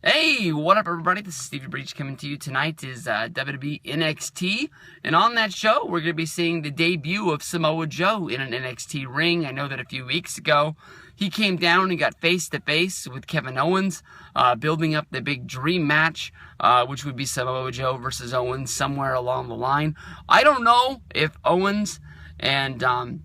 Hey, what up everybody? This is Stevie Breach coming to you. Tonight is WWE NXT, and on that show we're going to be seeing the debut of Samoa Joe in an NXT ring. I know that a few weeks ago he came down and got face-to-face with Kevin Owens, building up the big dream match, which would be Samoa Joe versus Owens somewhere along the line. I don't know if Owens and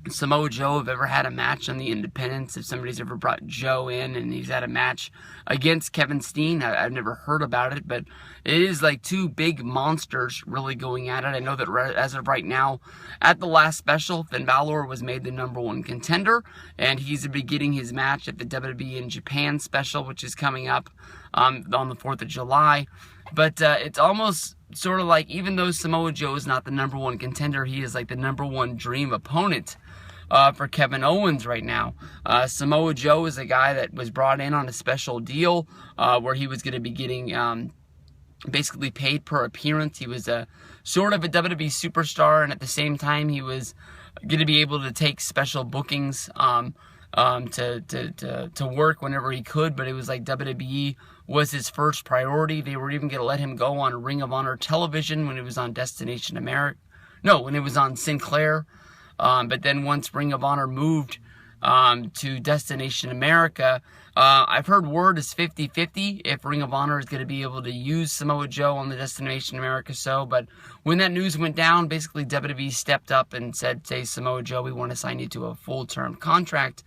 Samoa Joe have ever had a match on the independents, if somebody's ever brought Joe in and he's had a match against Kevin Steen. I've never heard about it, but it is like two big monsters really going at it. I know that as of right now, at the last special, Finn Balor was made the #1 contender, and he's going to be getting his match at the WWE in Japan special, which is coming up on the 4th of July. But it's almost sort of like, even though Samoa Joe is not the #1 contender, he is like the #1 dream opponent for Kevin Owens right now. Samoa Joe is a guy that was brought in on a special deal where he was going to be getting basically paid per appearance. He was a sort of a WWE superstar, and at the same time he was going to be able to take special bookings to work whenever he could, but it was like WWE was his first priority. They were even going to let him go on Ring of Honor television when it was on Destination America. No, when it was on Sinclair. But then once Ring of Honor moved to Destination America, I've heard word is 50-50 if Ring of Honor is going to be able to use Samoa Joe on the Destination America show. But when that news went down, basically WWE stepped up and said, "Hey, Samoa Joe, we want to sign you to a full-term contract,"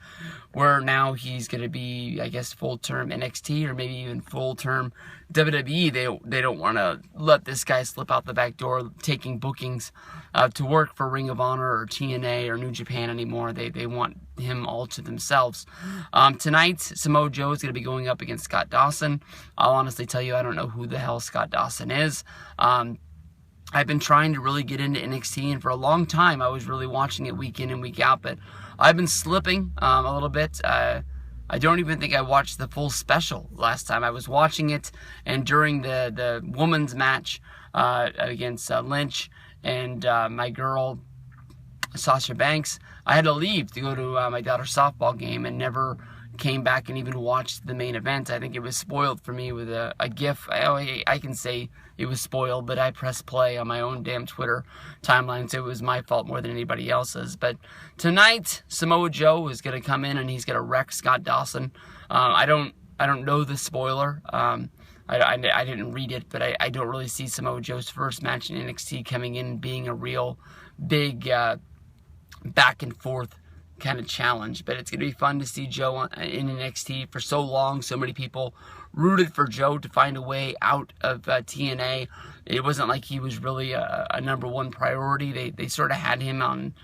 where now he's going to be, I guess, full-term NXT or maybe even full-term WWE. They don't want to let this guy slip out the back door taking bookings to work for Ring of Honor or TNA or New Japan anymore. They want him all to themselves. Tonight, Samoa Joe is going to be going up against Scott Dawson. I'll honestly tell you, I don't know who the hell Scott Dawson is. I've been trying to really get into NXT, and for a long time I was really watching it week in and week out, but I've been slipping a little bit. I don't even think I watched the full special last time I was watching it, and during the women's match against Lynch and my girl Sasha Banks, I had to leave to go to my daughter's softball game and never came back and even watched the main event. I think it was spoiled for me with a GIF. I can say it was spoiled, but I pressed play on my own damn Twitter timeline, so it was my fault more than anybody else's. But tonight, Samoa Joe is going to come in and he's going to wreck Scott Dawson. I don't know the spoiler. I didn't read it, but I don't really see Samoa Joe's first match in NXT coming in being a real big back and forth kind of challenge. But it's going to be fun to see Joe in NXT. For so long, so many people rooted for Joe to find a way out of TNA. It wasn't like he was really a #1 priority. They sort of had him on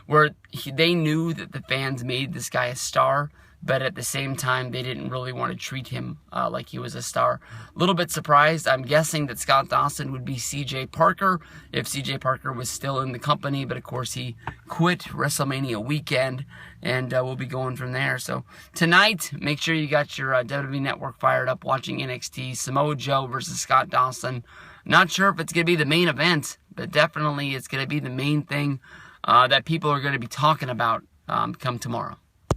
where they knew that the fans made this guy a star, but at the same time, they didn't really want to treat him like he was a star. A little bit surprised. I'm guessing that Scott Dawson would be CJ Parker if CJ Parker was still in the company, but of course he quit WrestleMania weekend, and we'll be going from there. So tonight, make sure you got your WWE Network fired up watching NXT. Samoa Joe versus Scott Dawson. Not sure if it's going to be the main event, but definitely it's going to be the main thing that people are going to be talking about come tomorrow.